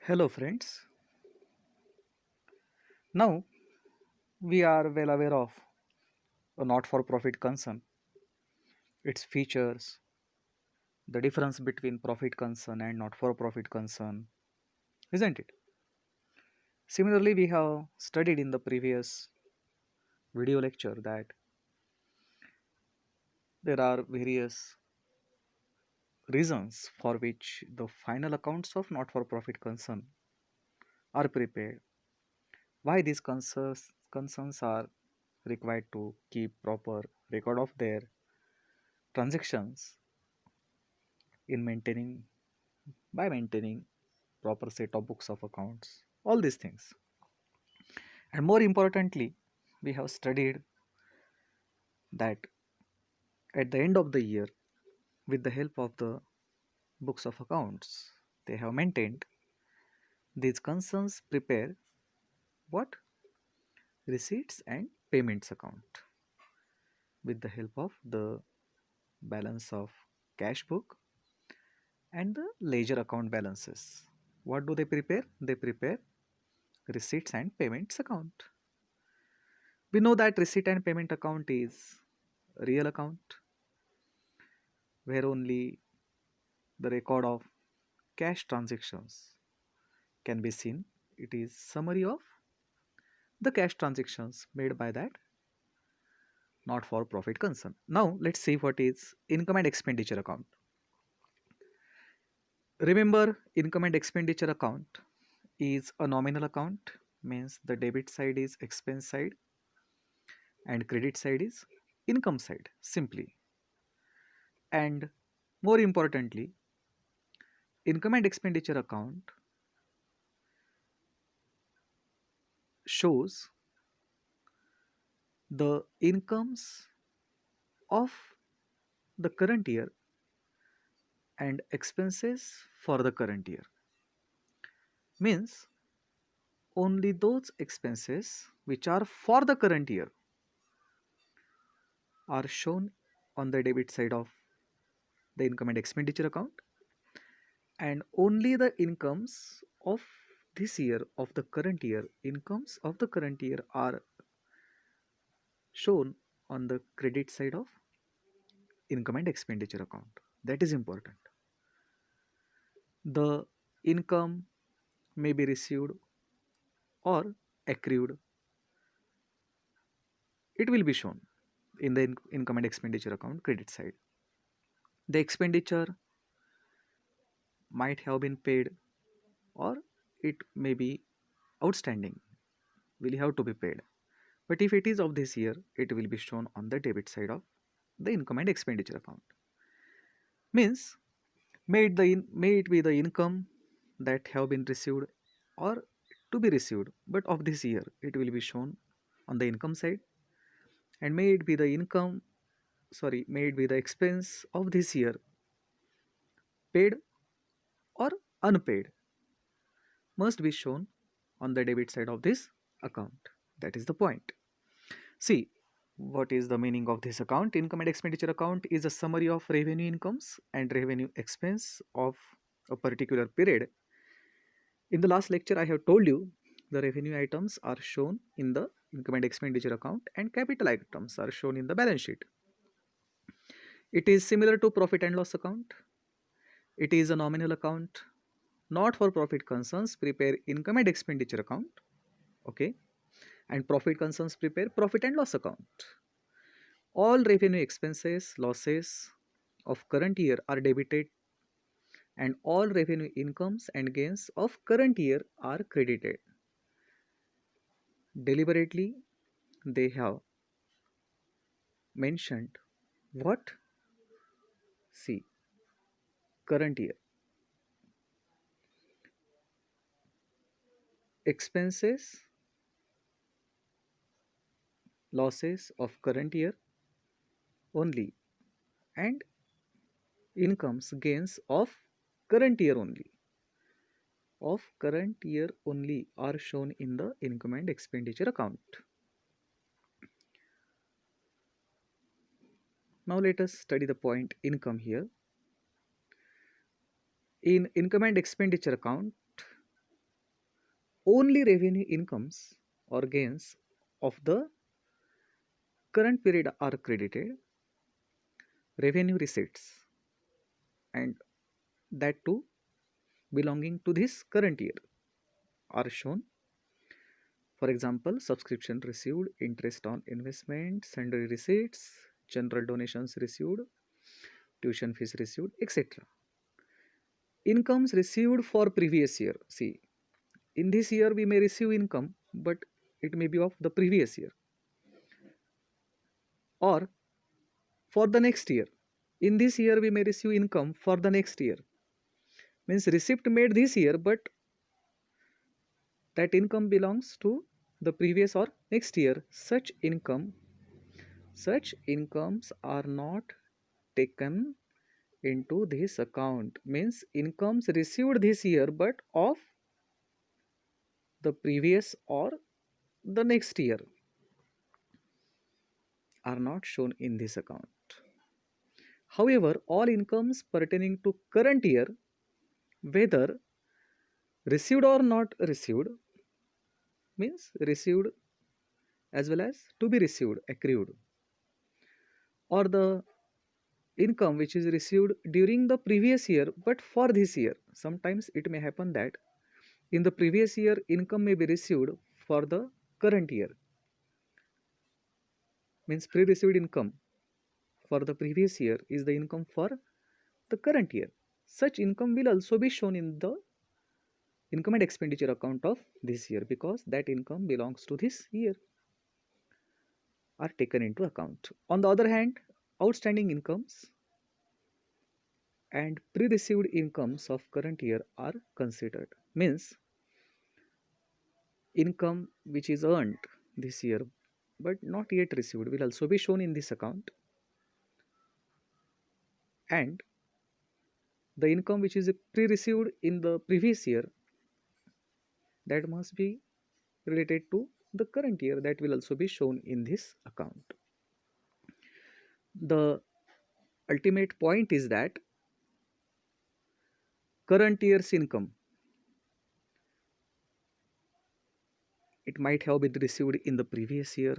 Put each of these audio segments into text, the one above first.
Hello, friends. Now we are well aware of a not for profit concern, its features, the difference between profit concern and not for profit concern, isn't it? Similarly, we have studied in the previous video lecture that there are various reasons for which the final accounts of not for profit concern are prepared, why these concerns are required to keep proper record of their transactions in maintaining proper set of books of accounts, all these things. And more importantly, we have studied that at the end of the year, with the help of the books of accounts, they have maintained these concerns prepare what receipts and payments account with the help of the balance of cash book and the ledger account balances. What do they prepare? They prepare receipts and payments account. We know that receipt and payment account is a real account where only the record of cash transactions can be seen. It is summary of the cash transactions made by that not for profit concern. Now let's see what is income and expenditure account. Remember, income and expenditure account is a nominal account, means the debit side is expense side and credit side is income side simply. And more importantly, income and expenditure account shows the incomes of the current year and expenses for the current year. Means only those expenses which are for the current year are shown on the debit side of the income and expenditure account, and only the incomes of this year, of the current year, incomes of the current year are shown on the credit side of income and expenditure account. That is important. The income may be received or accrued, it will be shown in the income and expenditure account credit side. The expenditure might have been paid or it may be outstanding, will have to be paid. But if it is of this year, it will be shown on the debit side of the income and expenditure account. Means may it be the income that have been received or to be received, but of this year it will be shown on the income side, and may it be the expense of this year, paid or unpaid, must be shown on the debit side of this account. That is the point. See, what is the meaning of this account? Income and expenditure account is a summary of revenue incomes and revenue expense of a particular period. In the last lecture, I have told you the revenue items are shown in the income and expenditure account and capital items are shown in the balance sheet. It is similar to profit and loss account. It is a nominal account. Not for profit concerns prepare income and expenditure account. Okay. And profit concerns prepare profit and loss account. All revenue expenses, losses of current year are debited, and all revenue incomes and gains of current year are credited. Deliberately, they have mentioned what? See, current year. Expenses, losses of current year only, and incomes, gains of current year only are shown in the income and expenditure account. Now let us study the point income here. In income and expenditure account, only revenue incomes or gains of the current period are credited, revenue receipts, and that too belonging to this current year are shown. For example, subscription received, interest on investment, sundry receipts, general donations received, tuition fees received, etc. Incomes received for previous year. See, in this year we may receive income, but it may be of the previous year or for the next year. In this year we may receive income for the next year. Means receipt made this year, but that income belongs to the previous or next year. Such incomes are not taken into this account. Means incomes received this year but of the previous or the next year are not shown in this account. However, all incomes pertaining to current year, whether received or not received, means received as well as to be received, accrued, or the income which is received during the previous year but for this year. Sometimes it may happen that in the previous year income may be received for the current year, means pre-received income for the previous year is the income for the current year. Such income will also be shown in the income and expenditure account of this year because that income belongs to this year, are taken into account. On the other hand, outstanding incomes and pre-received incomes of current year are considered. Means income which is earned this year but not yet received will also be shown in this account, and the income which is pre-received in the previous year, that must be related to the current year, that will also be shown in this account. The ultimate point is that current year's income, it might have been received in the previous year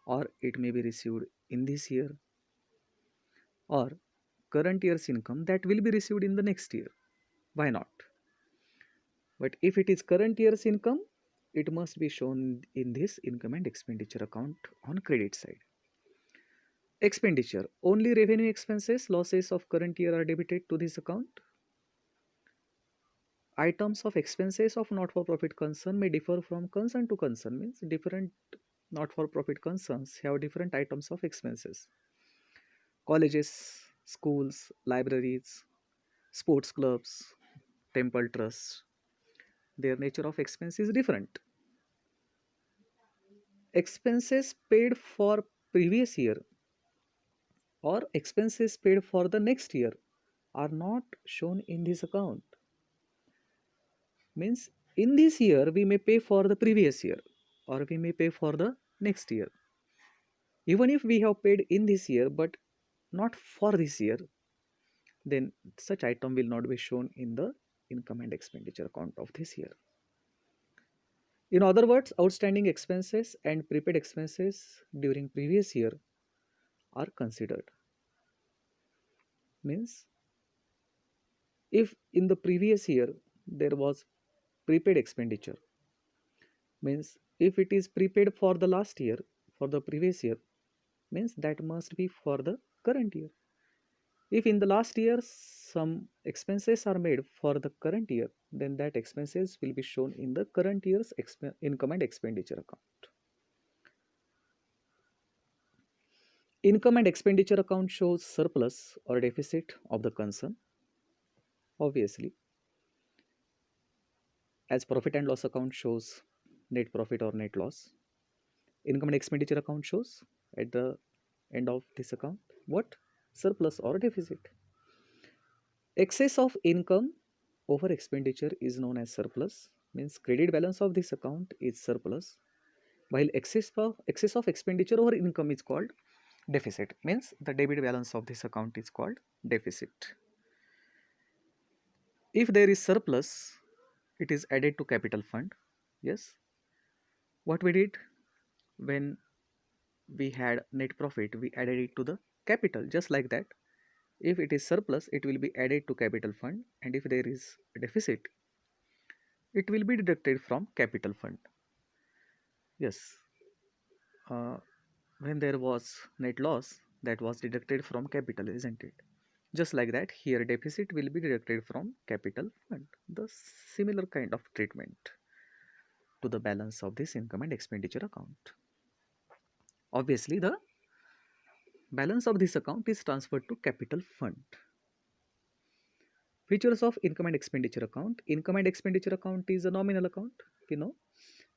or it may be received in this year, or current year's income that will be received in the next year. Why not? But if it is current year's income, it must be shown in this income and expenditure account on credit side. Expenditure. Only revenue expenses, losses of current year are debited to this account. Items of expenses of not-for-profit concern may differ from concern to concern. Means different not-for-profit concerns have different items of expenses. Colleges, schools, libraries, sports clubs, temple trusts, their nature of expense is different. Expenses paid for previous year or expenses paid for the next year are not shown in this account. Means in this year we may pay for the previous year or we may pay for the next year. Even if we have paid in this year but not for this year, then such item will not be shown in the income and expenditure account of this year. In other words, outstanding expenses and prepaid expenses during previous year are considered. Means if in the previous year there was prepaid expenditure, means if it is prepaid for the last year, for the previous year, means that must be for the current year. If in the last year some expenses are made for the current year, then that expenses will be shown in the current year's income and expenditure account. Income and expenditure account shows surplus or deficit of the concern. Obviously, as profit and loss account shows net profit or net loss, income and expenditure account shows at the end of this account what? Surplus or deficit. Excess of income over expenditure is known as surplus. Means credit balance of this account is surplus, while excess of expenditure over income is called deficit. Means the debit balance of this account is called deficit. If there is surplus, it is added to capital fund. Yes, what we did when we had net profit, we added it to the capital. Just like that, if it is surplus, it will be added to capital fund, and if there is a deficit, it will be deducted from capital fund. Yes, uh, when there was net loss, that was deducted from capital, isn't it? Just like that, here deficit will be deducted from capital fund. The similar kind of treatment to the balance of this income and expenditure account. Obviously, the balance of this account is transferred to capital fund. Features of income and expenditure account. Income and expenditure account is a nominal account. We know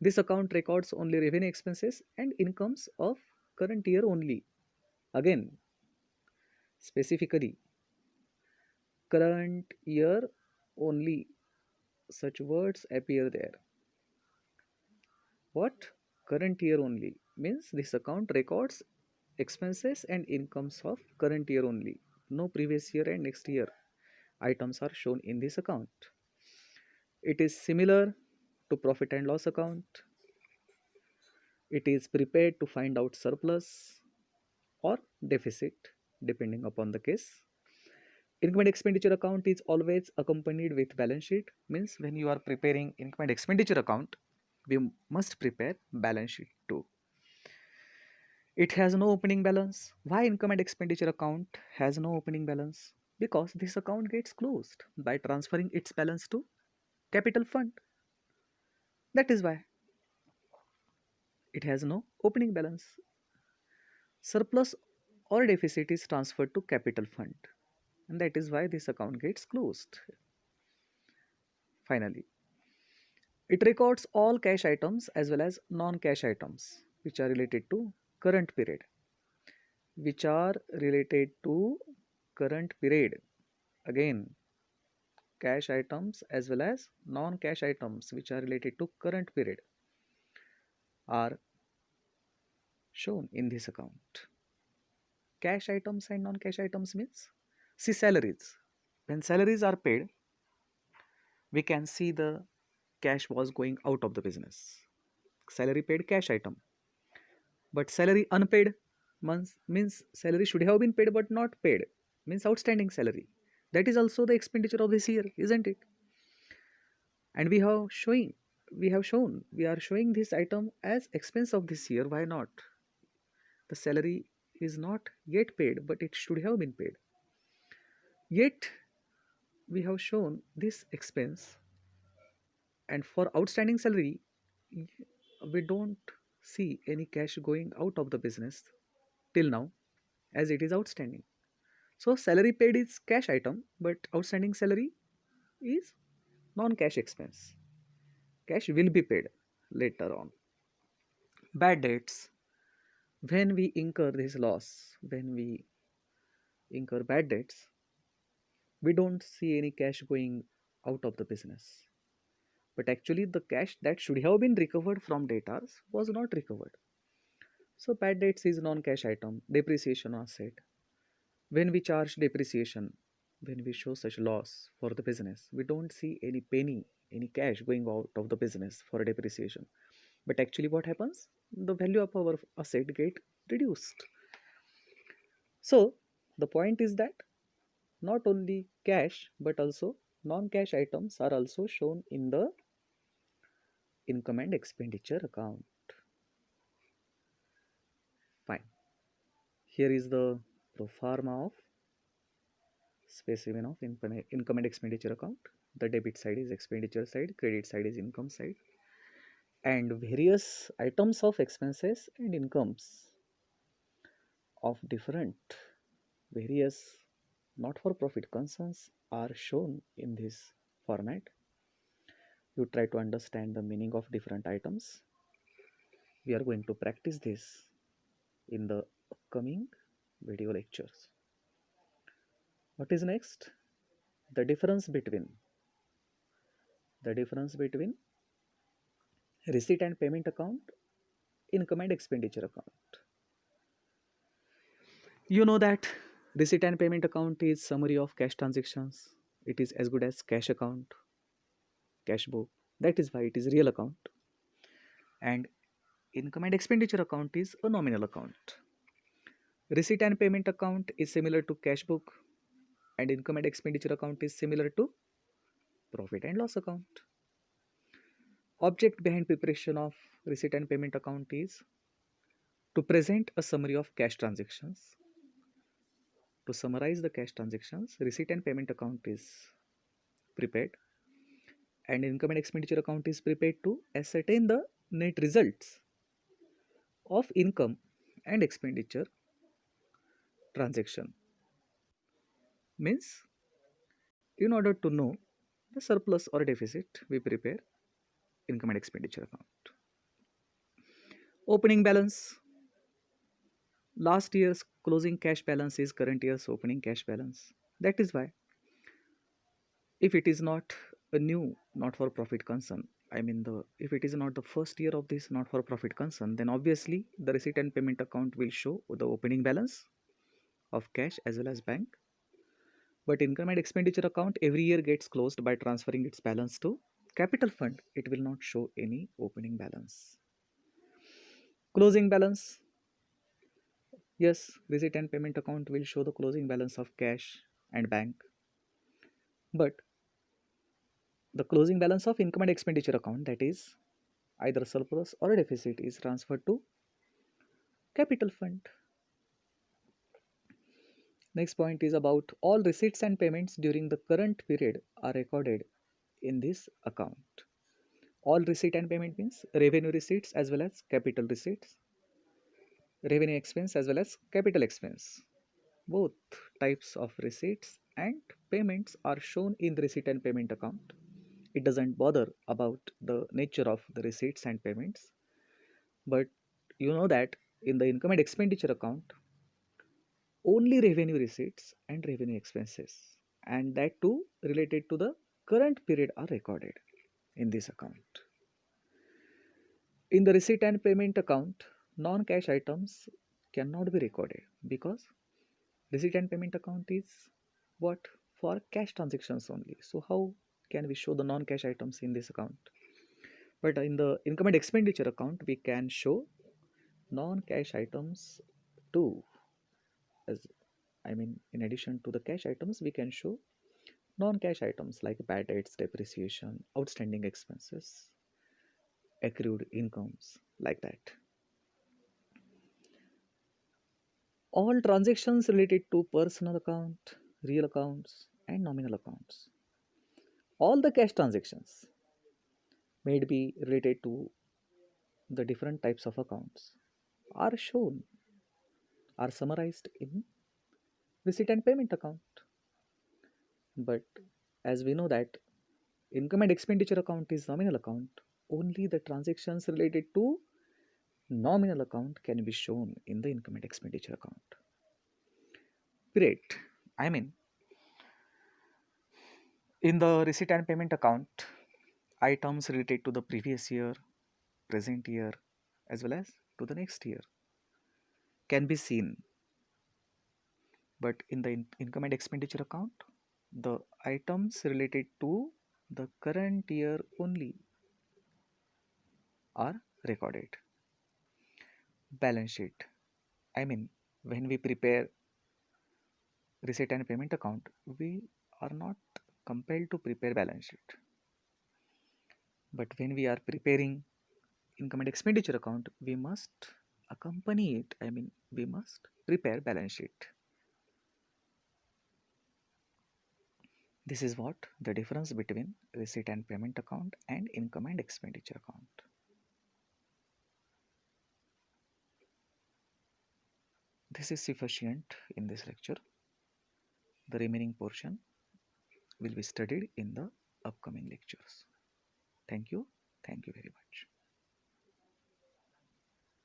this account records only revenue, expenses, and incomes of current year only. Again, specifically, current year only. Such words appear there. What? Current year only means this account records expenses and incomes of current year only. No previous year and next year items are shown in this account. It is similar to profit and loss account. It is prepared to find out surplus or deficit depending upon the case. Income and expenditure account is always accompanied with balance sheet. Means when you are preparing income and expenditure account, we must prepare balance sheet too. It has no opening balance. Why income and expenditure account has no opening balance? Because this account gets closed by transferring its balance to capital fund. That is why it has no opening balance. Surplus or deficit is transferred to capital fund, and that is why this account gets closed. Finally, it records all cash items as well as non-cash items which are related to current period. Which are related to current period. Again, cash items as well as non-cash items which are related to current period are shown in this account. Cash items and non-cash items means, see, salaries. When salaries are paid, we can see the cash was going out of the business. Salary paid, cash item. But salary unpaid means salary should have been paid but not paid, means outstanding salary. That is also the expenditure of this year, isn't it? And we are showing this item as expense of this year. Why not? The salary is not yet paid, but it should have been paid. Yet we have shown this expense, and for outstanding salary, we don't see any cash going out of the business till now, as it is outstanding. So salary paid is cash item, but outstanding salary is non-cash expense. Cash will be paid later on. Bad debts. When we incur this loss, when we incur bad debts, we don't see any cash going out of the business. But actually, the cash that should have been recovered from debtors was not recovered. So, bad debts is non-cash item. Depreciation asset. When we charge depreciation, when we show such loss for the business, we don't see any penny, any cash going out of the business for depreciation. But actually, what happens? The value of our asset get reduced. So, the point is that not only cash but also non-cash items are also shown in the income and expenditure account. Fine. Here is the pro forma of specimen of income and expenditure account. The debit side is expenditure side, credit side is income side, and various items of expenses and incomes of different various not for profit concerns are shown in this format. You try to understand the meaning of different items. We are going to practice this in the upcoming video lectures. What is next? The difference between receipt and payment account, income and expenditure account. You know that receipt and payment account is summary of cash transactions. It is as good as cash account. cash book. That is why it is real account. And income and expenditure account is a nominal account. Receipt and payment account is similar to cash book, and income and expenditure account is similar to profit and loss account. Object behind preparation of receipt and payment account is to present a summary of cash transactions. To summarize the cash transactions, receipt and payment account is prepared, and income and expenditure account is prepared to ascertain the net results of income and expenditure transaction. Means, in order to know the surplus or deficit, we prepare income and expenditure account. Opening balance. Last year's closing cash balance is current year's opening cash balance. That is why, if it is not a new not for profit concern, I mean, the if it is not the first year of this not for profit concern, then obviously the receipt and payment account will show the opening balance of cash as well as bank. But income and expenditure account every year gets closed by transferring its balance to capital fund. It will not show any opening balance. Closing balance. Yes, receipt and payment account will show the closing balance of cash and bank. But the closing balance of income and expenditure account, that is either surplus or deficit, is transferred to capital fund. Next point is about all receipts and payments during the current period are recorded in this account. All receipt and payment means revenue receipts as well as capital receipts, revenue expense as well as capital expense. Both types of receipts and payments are shown in the receipt and payment account. It doesn't bother about the nature of the receipts and payments, but you know that in the income and expenditure account, only revenue receipts and revenue expenses, and that too related to the current period, are recorded in this account. In the receipt and payment account, non cash items cannot be recorded because receipt and payment account is what? For cash transactions only. So, how can we show the non cash items in this account? But in the income and expenditure account, we can show non cash items too. As I mean, in addition to the cash items, we can show non cash items like bad debts, depreciation, outstanding expenses, accrued incomes, like that. All transactions related to personal account, real accounts, and nominal accounts. All the cash transactions may be related to the different types of accounts are shown, are summarized in receipt and payment account. But as we know that income and expenditure account is nominal account, only the transactions related to nominal account can be shown in the income and expenditure account. Great. I mean, in the receipt and payment account, items related to the previous year, present year, as well as to the next year can be seen. But in the income and expenditure account, the items related to the current year only are recorded. Balance sheet. I mean, when we prepare receipt and payment account, we are not compelled to prepare balance sheet. But when we are preparing income and expenditure account, we must accompany it. I mean, we must prepare balance sheet. This is what the difference between receipt and payment account and income and expenditure account. This is sufficient in this lecture. The remaining portion will be studied in the upcoming lectures. Thank you. Thank you very much.